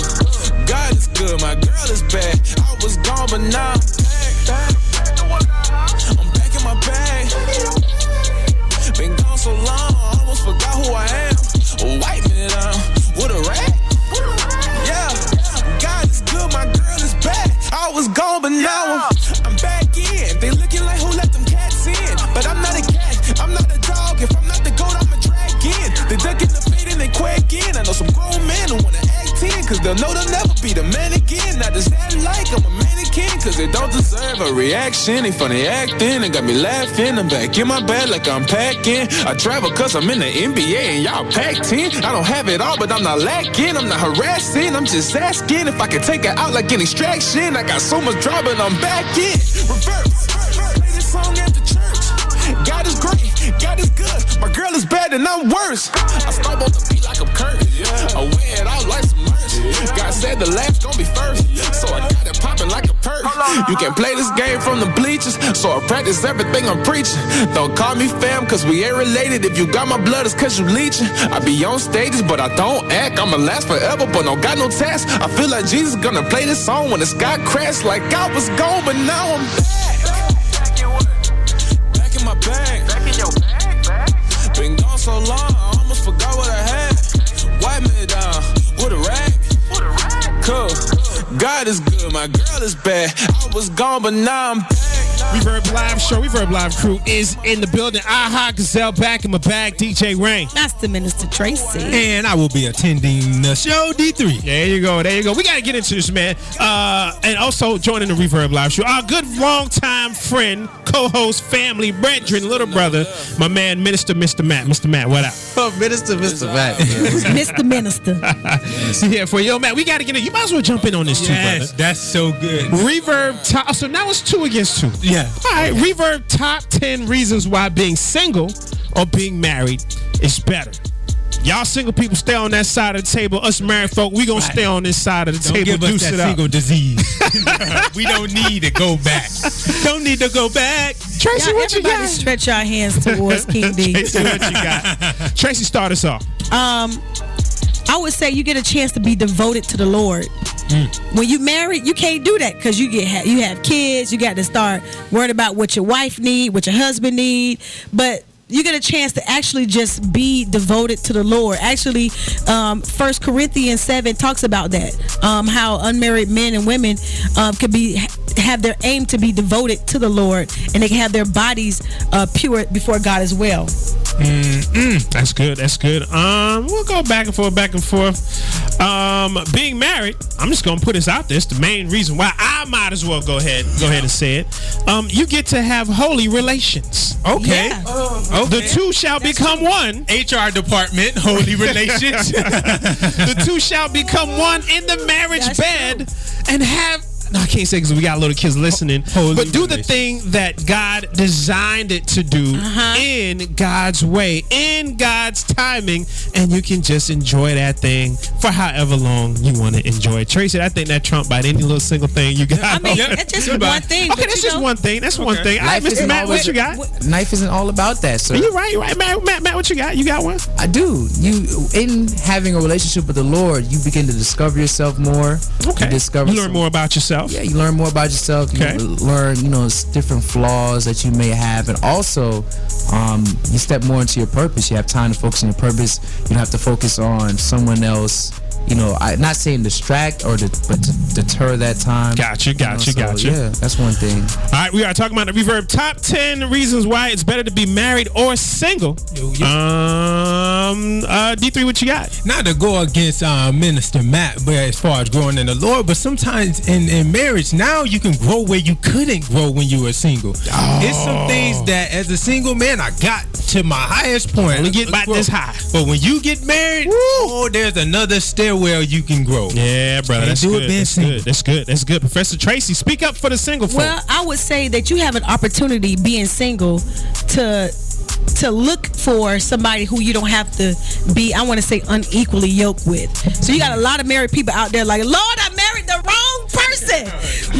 God is good, my girl is bad. I was gone, but now I'm back. I'm back in my bag. Been gone so long, I almost forgot who I am. Wipe me down with a rag. Yeah, God is good, my girl is bad. I was gone, but now I'm back in. They looking like who let them cats in, but I'm not a cat, I'm not a dog. If I'm not the goat, I'm a dragon. They ducking the fade and they quacking. I know some grown men who wanna act in, cause they'll know they'll never be the man again. Not just that like I'm a mannequin, cause they don't deserve a reaction. They funny acting and got me laughing. I'm back in my bed like I'm packing. I travel cause I'm in the NBA and y'all packed in. I don't have it all, but I'm not lacking. I'm not harassing, I'm just asking if I can take it out like an extraction. I got so much drama and I'm back in. Reverse. Play this song at the church. God is great, God is good. My girl is bad and I'm worse. I stomp on the beat like I'm Kurt. I wear it out like some merch. God said the last gon' be first, so I got it popping like a perk. You can play this game from the bleachers, so I practice everything I'm preaching. Don't call me fam, cause we ain't related. If you got my blood, it's cause you leeching. I be on stages, but I don't act. I'ma last forever, but don't got no task. I feel like Jesus gonna play this song when the sky crashed. Like I was gone, but now I'm back. Back in my bag. Been gone so long, I almost forgot what I had. Wipe me down with a rag. Cool. God is good, my girl is bad. I was gone, but now I'm back. Reverb Live Show, Reverb Live crew is in the building. Aha, Gazelle back in my bag, DJ Rain. Master Minister Tracy. And I will be attending the show D3. There you go, there you go. We got to get into this, man. And also joining the Reverb Live Show, our good longtime friend, co-host, family, brethren, little brother, my man, Minister Mr. Matt. Mr. Matt, what up? Oh, Minister Matt. Mr. Minister. Yeah, for yo, Matt, we got to get in. You might as well jump in on this too, brother. That's so good. Reverb top. So now it's 2 against 2. Yeah. All right, Reverb top 10 reasons why being single or being married is better. Y'all single people stay on that side of the table. Us married folk, we gonna stay on this side of the Don't table. give us Deuce that it up. single disease. We don't need to go back. Don't need to go back. Tracy, Y'all, what you everybody got? stretch your hands towards King D. Tracy, what you got? Tracy, start us off. I would say you get a chance to be devoted to the Lord. When you married, you can't do that because you have kids. You got to start worrying about what your wife need, what your husband need. But you get a chance to actually just be devoted to the Lord. Actually, 1 Corinthians 7 talks about that. How unmarried men and women could have their aim to be devoted to the Lord, and they can have their bodies pure before God as well. That's good. That's good. We'll go back and forth. Being married, I'm just gonna put this out there. It's the main reason why I might as well go ahead and say it. You get to have holy relations. Okay. Yeah. The two shall become one. HR department, holy relations. The two shall become one in the marriage bed and have. No, I can't say because we got little kids listening. But do the thing that God designed it to do in God's way, in God's timing, and you can just enjoy that thing for however long you want to enjoy it. Tracy, I think that trump by any little single thing you got. I mean, that's just one thing. Okay, that's just one thing. That's one thing. All right, Mr. Matt, what you got? Life isn't all about that, sir. You're right. You're right. Matt, what you got? You got one? I do. You, in having a relationship with the Lord, you begin to discover yourself more. Okay. You learn more about yourself. Yeah, you learn more about yourself. You learn, different flaws that you may have, and also, you step more into your purpose. You have time to focus on your purpose. You don't have to focus on someone else. I'm not saying distract but to deter that time. Gotcha. Yeah, that's one thing. All right, we are talking about the Reverb top 10 reasons why it's better to be married or single. D3, what you got? Not to go against Minister Matt, but as far as growing in the Lord, but sometimes in marriage, now you can grow where you couldn't grow when you were single. It's some things that as a single man, I got to my highest point. Only get back this high. But when you get married, there's another stairwell you can grow. Yeah, brother. That's good. That's good. That's good. Professor Tracy, speak up for the single folk. Well, I would say that you have an opportunity being single to look for somebody who you don't have to be, I want to say, unequally yoked with. So you got a lot of married people out there like, Lord, I married the wrong person.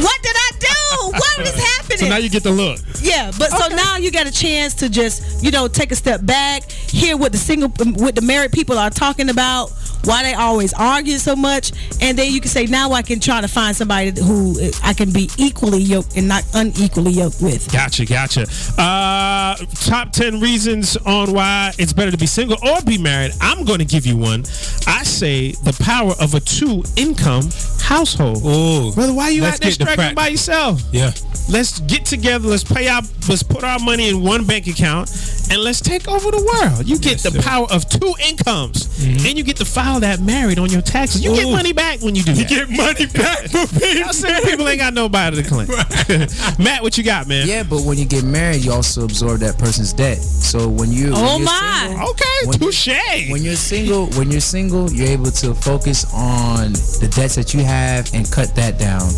What did I do? What is happening? So now you get the look. Yeah, but so now you got a chance to just, take a step back, hear what the married people are talking about, why they always argue so much, and then you can say, now I can try to find somebody who I can be equally yoked and not unequally yoked with. Gotcha. Top 10 reasons on why it's better to be single or be married. I'm going to give you one. I say the power of a 2-income household. Oh, brother, why you out there struggling by yourself? Yeah. Let's get together. Let's put our money in one bank account, and let's take over the world. You get the power of 2 incomes, and you get to file that married on your taxes. You get money back when you do that. You get money back for people. Some people ain't got nobody to claim. Matt, what you got, man? Yeah, but when you get married, you also absorb that person's debt. So when you're single, touche. When you're single, you're able to focus on the debts that you have and cut that down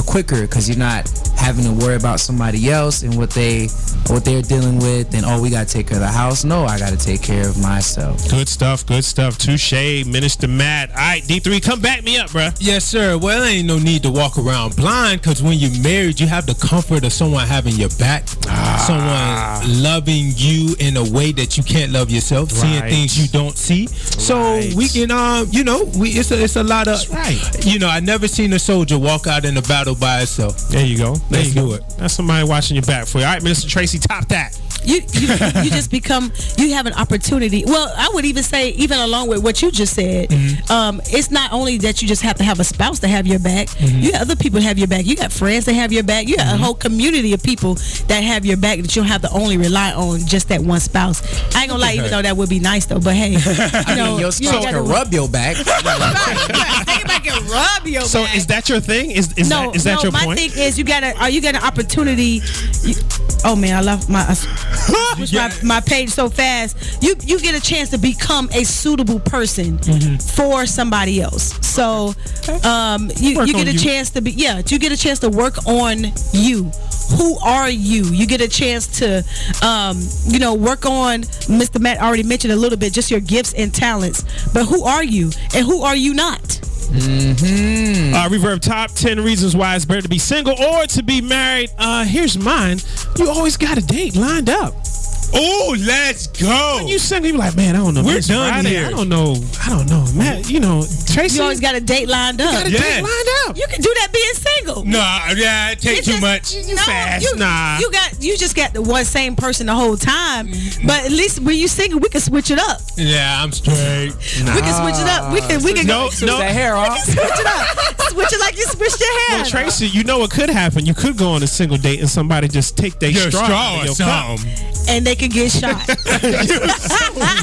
quicker, because you're not having to worry about somebody else and what they're dealing with, and we gotta take care of the house. No, I gotta take care of myself. Good stuff. Touche, Minister Matt. All right, D3, come back me up, bruh. Yes, sir. Well, there ain't no need to walk around blind, because when you're married, you have the comfort of someone having your back, someone loving you in a way that you can't love yourself, seeing things you don't see. So we can, it's a lot of, I never seen a soldier walk out in a battle by itself. There you go. Let's do it. That's somebody watching your back for you. All right, Minister Tracy, top that. You just you have an opportunity. Well, I would even say, even along with what you just said, it's not only that you just have to have a spouse to have your back. You got other people have your back. You got friends that have your back. You got a whole community of people that have your back, that you don't have to only rely on just that one spouse. I ain't gonna lie, even though that would be nice though, but hey, your spouse can rub your back. Anybody can rub your back. So is that your thing? Is that your point? point? My thing is you got an opportunity. Oh man, I love my page so fast. You get a chance to become a suitable person for somebody else. So you get a chance to you get a chance to work on you who are you? You get a chance to, work on, Mr. Matt already mentioned a little bit, just your gifts and talents. But who are you and who are you not? Mm-hmm. Reverb top 10 reasons why it's better to be single or to be married. Here's mine. You always got a date lined up. Oh, let's go. When you single, you're like, man, I don't know. We're done Friday, here. I don't know, man. Tracy. You always got a date lined up. You got a date lined up. You can do that being single. Nah, yeah, it takes too much. You fast. You just got the one same person the whole time. But at least when you single, we can switch it up. Yeah, I'm straight. We can switch it up. We can no, that hair off. We can switch it up. Switch it like you switched your hair. Well, Tracy, you know what could happen? You could go on a single date and somebody just take their straw out of your cup. And they could get shot.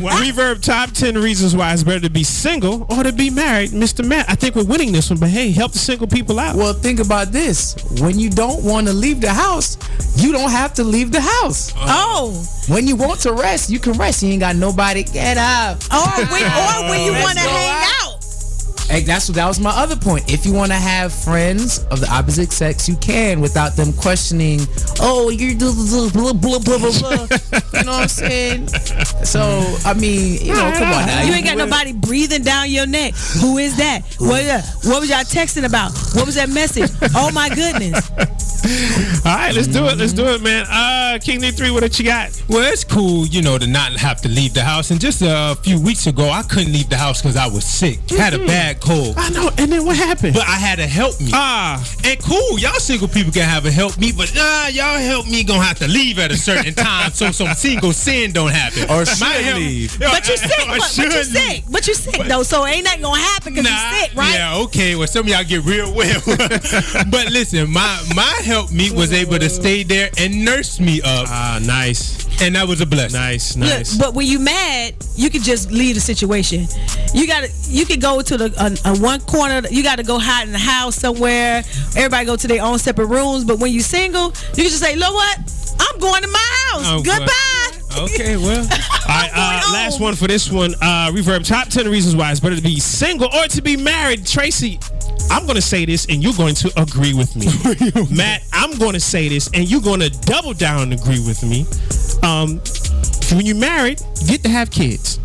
Reverb top 10 reasons why it's better to be single or to be married. Mr. Matt, I think we're winning this one, but hey, help the single people out. Well, think about this. When you don't want to leave the house, you don't have to leave the house. Oh. When you want to rest, you can rest. You ain't got nobody. Get up. Or when you want to hang out. Hey, that was my other point. If you want to have friends of the opposite sex, you can without them questioning, oh, you're blah, blah, blah, blah, blah. You know what I'm saying? So, I mean, come on now. You ain't got nobody breathing down your neck. Who is that? What was y'all texting about? What was that message? Oh, my goodness. All right, let's do it. Let's do it, man. King Lee 3, what you got? Well, it's cool, to not have to leave the house. And just a few weeks ago, I couldn't leave the house because I was sick. Had a bad cold. I know. And then what happened? But I had a help me. And cool, y'all single people can have a help me, but y'all help me gonna have to leave at a certain time so some single sin don't happen. Or should leave. But you sick. But you sick though, so ain't nothing gonna happen because you sick, right? Yeah, okay. Well, some of y'all get real well. But listen, my help me was able to stay there and nurse me up. Nice. And that was a blessing. Nice. Look, but when you mad, you can just leave the situation. You can go to the one corner. You got to go hide in the house somewhere. Everybody go to their own separate rooms. But when you single, you can just say, you know what? I'm going to my house. Goodbye. Okay, well. All right, last one for this one. Reverb top 10 reasons why it's better to be single or to be married. Tracy, I'm going to say this and you're going to agree with me. Matt, I'm going to say this and you're going to double down and agree with me. When you're married, you get to have kids.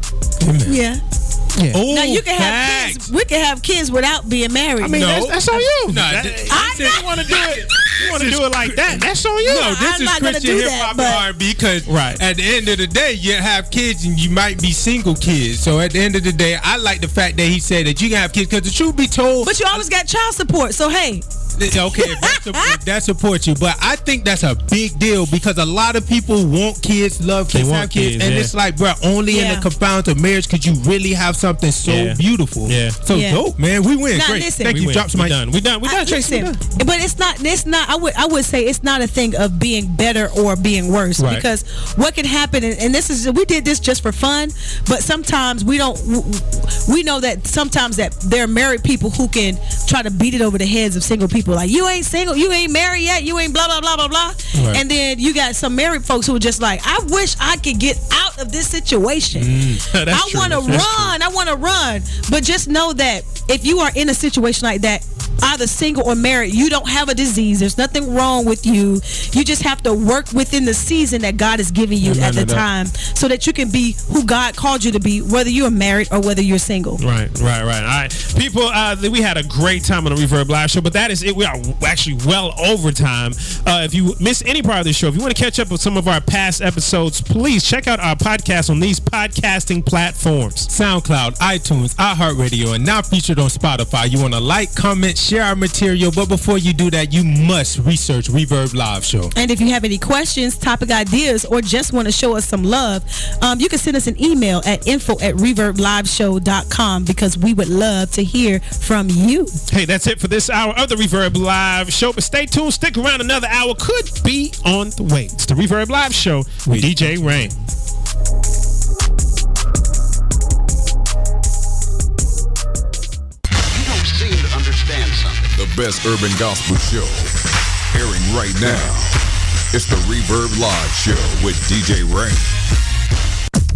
Amen. Yeah. Oh, now you can have kids. We can have kids without being married. I mean, that's on you. No, you want to do it. You want to do it like that? That's on you. No, this is Christian hip hop and R&B because at the end of the day, you have kids and you might be single kids. So at the end of the day, I like the fact that he said that you can have kids because the truth be told, but you always got child support. So hey. Okay, if that supports you, but I think that's a big deal because a lot of people want kids, love kids, have kids, and it's like, bro, only in the confounds of marriage could you really have something so beautiful. Yeah, so dope, man. We win. Great. Listen, thank you. Drop some. We done, Tracy. But it's not. I would say it's not a thing of being better or being worse because what can happen, and this is we did this just for fun, but sometimes we don't. We know that sometimes that there are married people who can try to beat it over the heads of single people. Like, you ain't single, you ain't married yet, you ain't blah, blah, blah, blah, blah. Right. And then you got some married folks who are just like, I wish I could get out of this situation. I want to run. But just know that if you are in a situation like that, either single or married, you don't have a disease. There's nothing wrong with you. You just have to work within the season that God is giving you at the time so that you can be who God called you to be, whether you're married or whether you're single. Right. All right. People, we had a great time on the Reverb Live show, but that is it. We are actually well over time. If you miss any part of the show, if you want to catch up with some of our past episodes, please check out our podcast on these podcasting platforms. SoundCloud, iTunes, iHeartRadio, and now featured on Spotify. You want to like, comment, share our material, but before you do that, you must research Reverb Live Show. And if you have any questions, topic ideas, or just want to show us some love, you can send us an email at info@reverbliveshow.com because we would love to hear from you. Hey, that's it for this hour of the Reverb Live Show, but stay tuned, stick around, another hour could be on the way. It's the Reverb Live Show with DJ Rain. Understand something. The best urban gospel show airing right now. It's the Reverb Live Show with DJ Rain.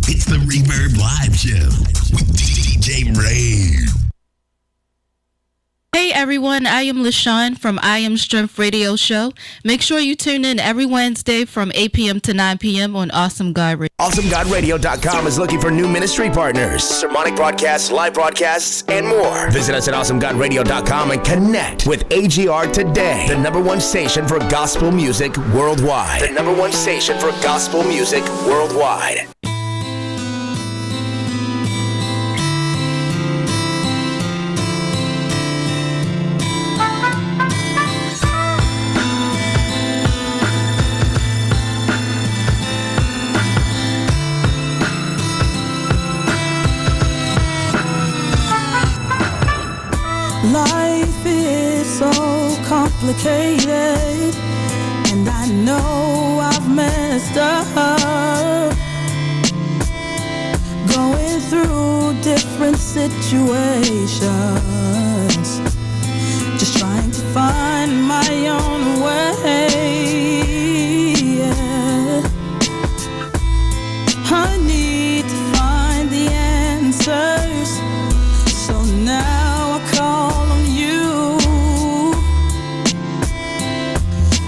It's the Reverb Live Show with DJ Rain. Hey Hey everyone, I am LaShawn from I Am Strength Radio Show. Make sure you tune in every Wednesday from 8 p.m. to 9 p.m. on Awesome God Radio. AwesomeGodRadio.com is looking for new ministry partners, sermonic broadcasts, live broadcasts, and more. Visit us at AwesomeGodRadio.com and connect with AGR today, the #1 station for gospel music worldwide. The #1 station for gospel music worldwide. Life is so complicated, and I know I've messed up, going through different situations, just trying to find my own way. Yeah. I need to find the answers, so now I call on you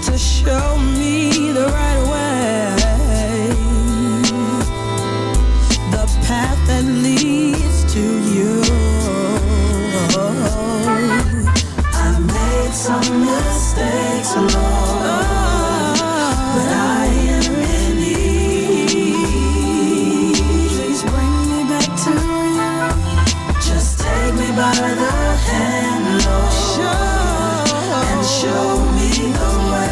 to show me the right way, the path that leads to you. I made some mistakes along, but I am in need. Please bring me back to you. Just take me by the hand, Lord, and show me the way.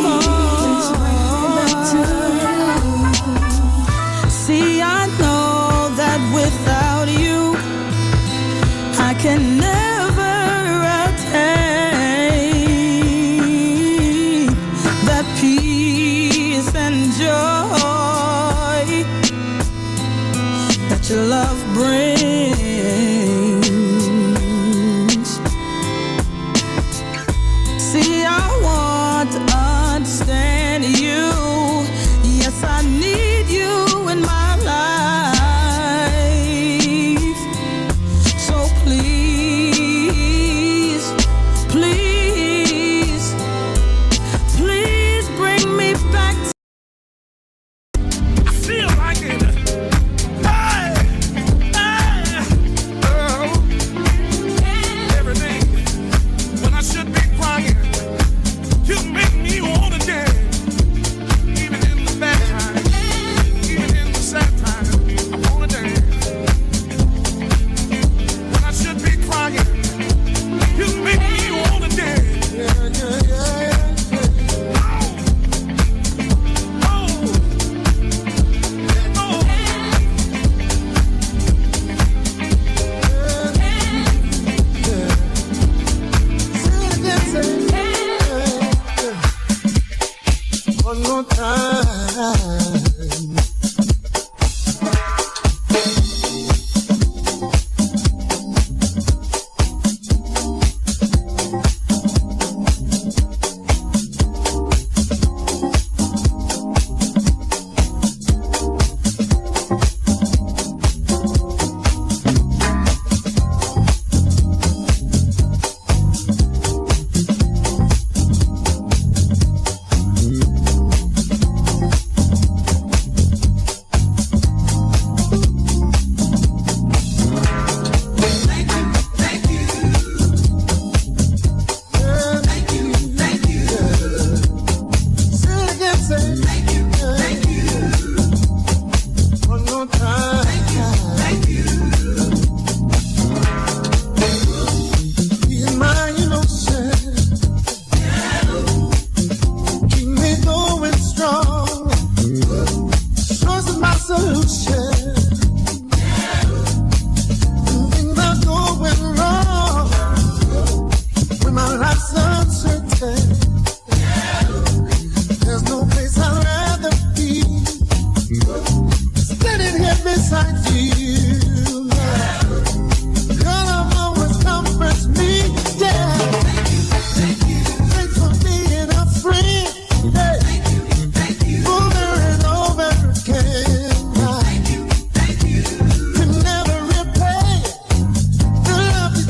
Please bring me back to you. See, I know that without you, I can never attain that peace and joy that your love brings. See, I want to understand you. Yes, I need you in my life. So please, please, please bring me back to I feel like it. Hey, hey, oh, everything. When I should be crying, you make me wanna dance. Even in the bad times, even in the sad times, I wanna dance. When I should be crying, you make me wanna dance. Yeah, yeah, yeah, yeah. One more time.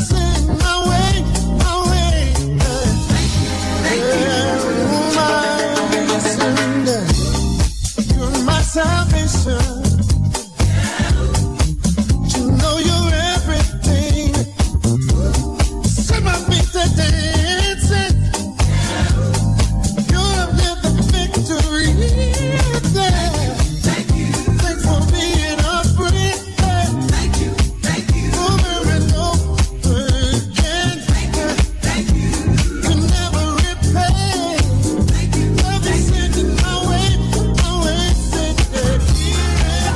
Sing salvation. You know you're everything. Set my feet to dancing. You have lived the victory. Thank you. Thanks for being a friend. Thank you. Over and over again. Thank you. You never repay. Love is sending my way, sending here.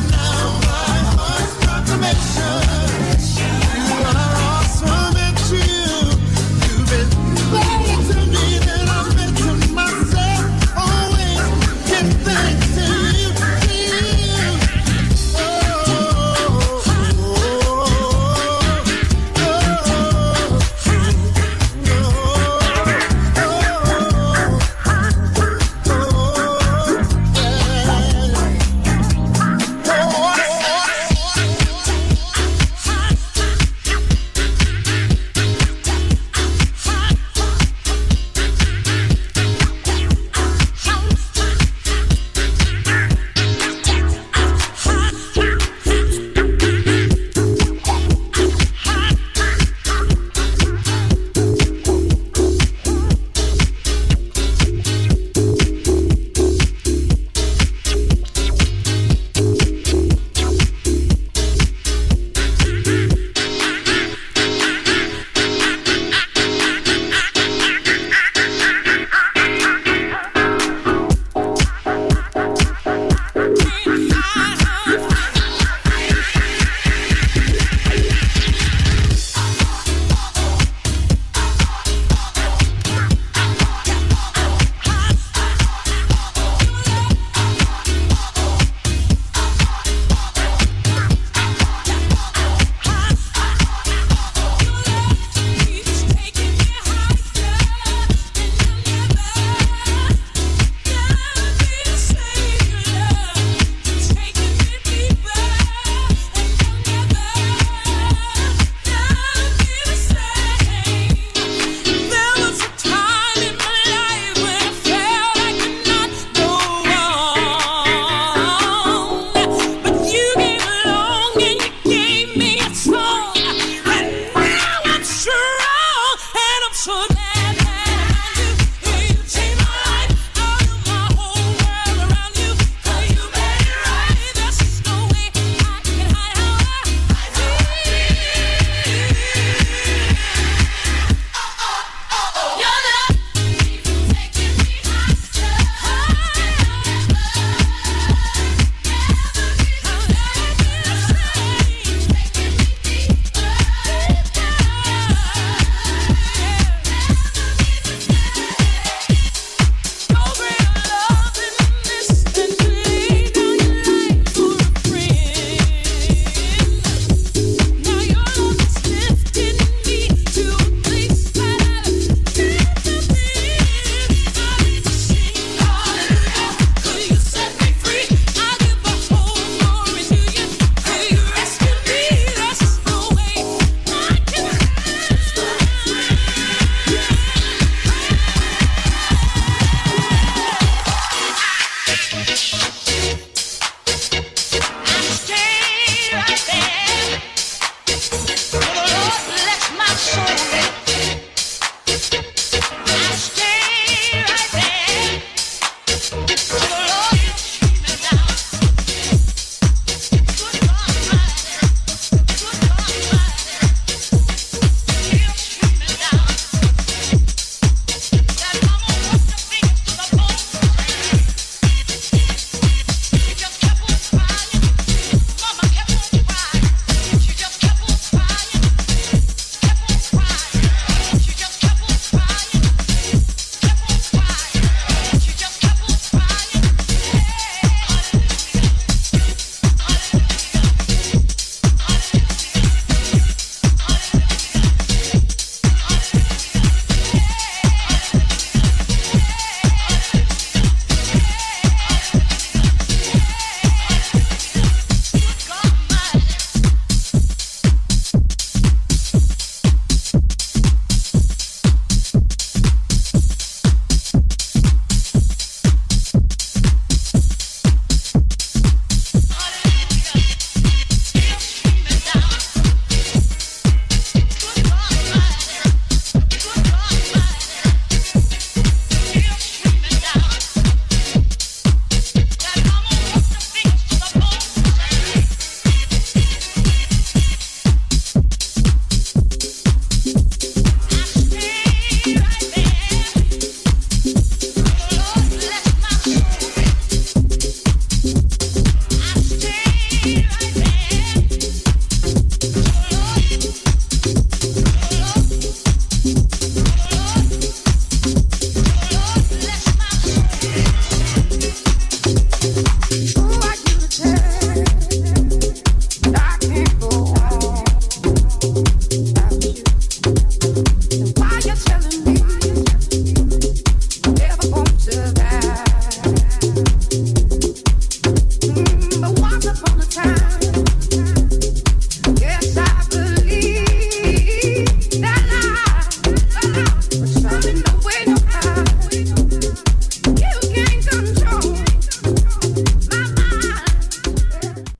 upon a time. Yes, I believe that I was running away no how. You can't control my mind.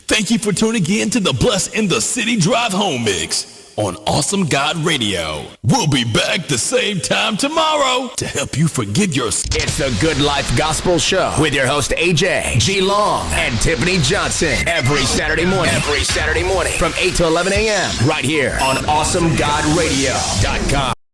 Thank you for tuning in to the Bless in the City Drive Home Mix on Awesome God Radio. We'll be back the same time tomorrow to help you forgive your sins. It's the Good Life Gospel Show with your host AJ, G Long, and Tiffany Johnson every Saturday morning from 8 to 11 a.m. right here on AwesomeGodRadio.com.